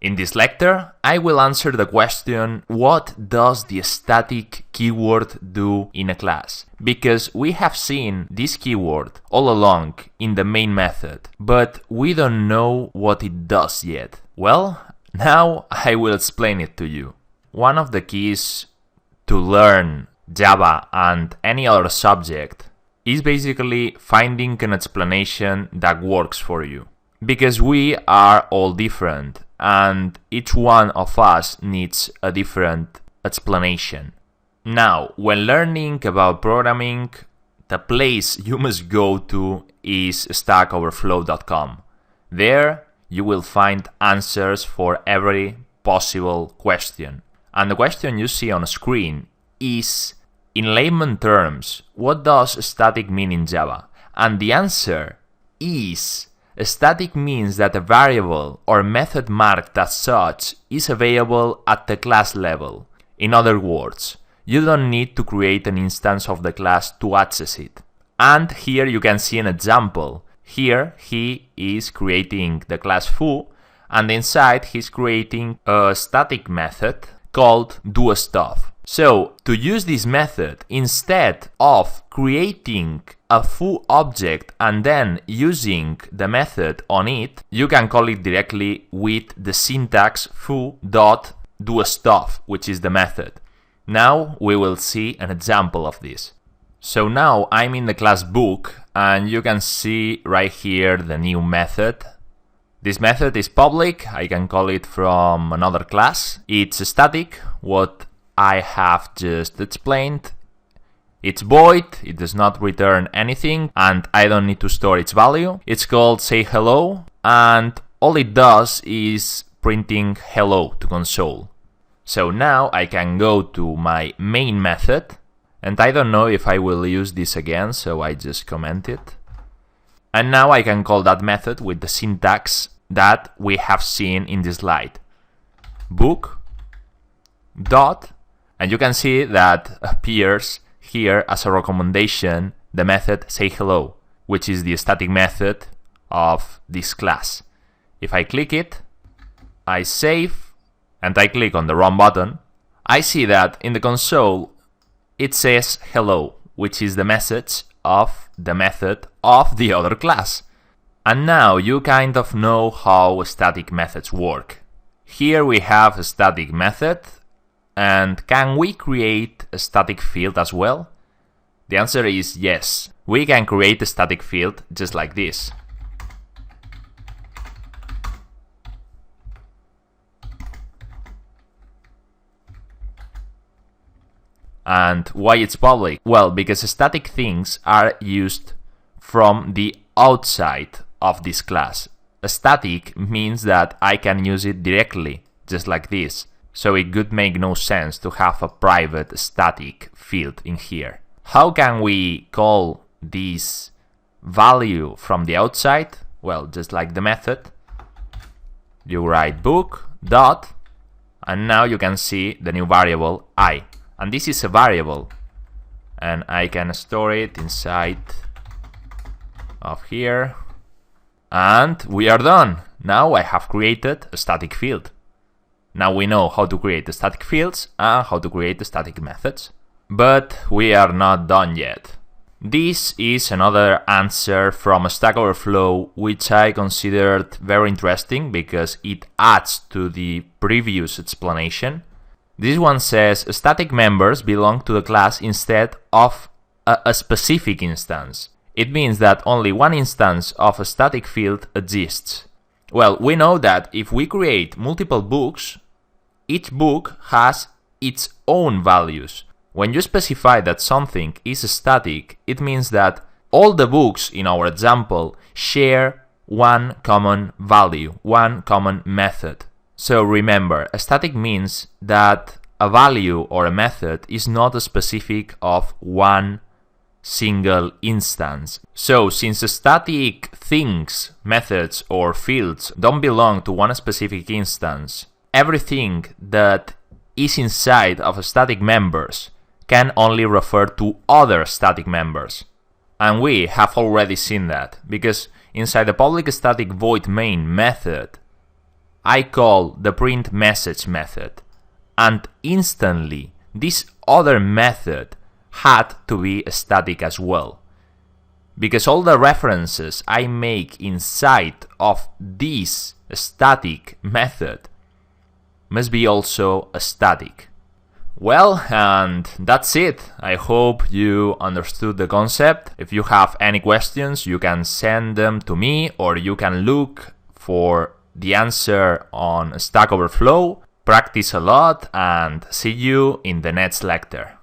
In this lecture, I will answer the question, what does the static keyword do in a class? Because we have seen this keyword all along in the main method, but we don't know what it does yet. Well, now I will explain it to you. One of the keys to learn Java and any other subject is basically finding an explanation that works for you. Because we are all different and each one of us needs a different explanation. Now, when learning about programming, the place you must go to is stackoverflow.com. There you will find answers for every possible question. And the question you see on screen is, in layman terms, what does static mean in Java? And the answer is, static means that a variable or method marked as such is available at the class level. In other words, you don't need to create an instance of the class to access it. And here you can see an example. Here he is creating the class foo, and inside he's creating a static method called doStuff. So, to use this method, instead of creating a foo object and then using the method on it, you can call it directly with the syntax foo.doStuff, which is the method. Now we will see an example of this. So now I'm in the class book, and you can see right here the new method. This method is public, I can call it from another class. It's static, what I have just explained. It's void, it does not return anything, and I don't need to store its value. It's called sayHello, and all it does is printing hello to console. So now I can go to my main method, and I don't know if I will use this again, so I just comment it. And now I can call that method with the syntax that we have seen in this slide. Book dot, and you can see that appears here as a recommendation the method sayHello, which is the static method of this class. If I click it, I save, and I click on the run button, I see that in the console it says hello, which is the message of the method of the other class. And now you kind of know how static methods work. Here we have a static method, and can we create a static field as well? The answer is yes. We can create a static field just like this. And why it's public? Well, because static things are used from the outside of this class. A static means that I can use it directly, just like this. So it could make no sense to have a private static field in here. How can we call this value from the outside? Well, just like the method. You write book dot, and now you can see the new variable I. And this is a variable, and I can store it inside of here. And we are done. Now I have created a static field. Now we know how to create the static fields and how to create the static methods. But we are not done yet. This is another answer from Stack Overflow, which I considered very interesting because it adds to the previous explanation. This one says static members belong to the class instead of a specific instance. It means that only one instance of a static field exists. Well, we know that if we create multiple books, each book has its own values. When you specify that something is static, it means that all the books in our example share one common value, one common method. So remember, a static means that a value or a method is not specific of one single instance. So since static things, methods or fields don't belong to one specific instance, everything that is inside of static members can only refer to other static members. And we have already seen that, because inside the public static void main method, I call the print message method, and instantly this other method had to be static as well, because all the references I make inside of this static method must be also static. Well, and that's it. I hope you understood the concept. If you have any questions, you can send them to me, or you can look for the answer on Stack Overflow. Practice a lot, and see you in the next lecture.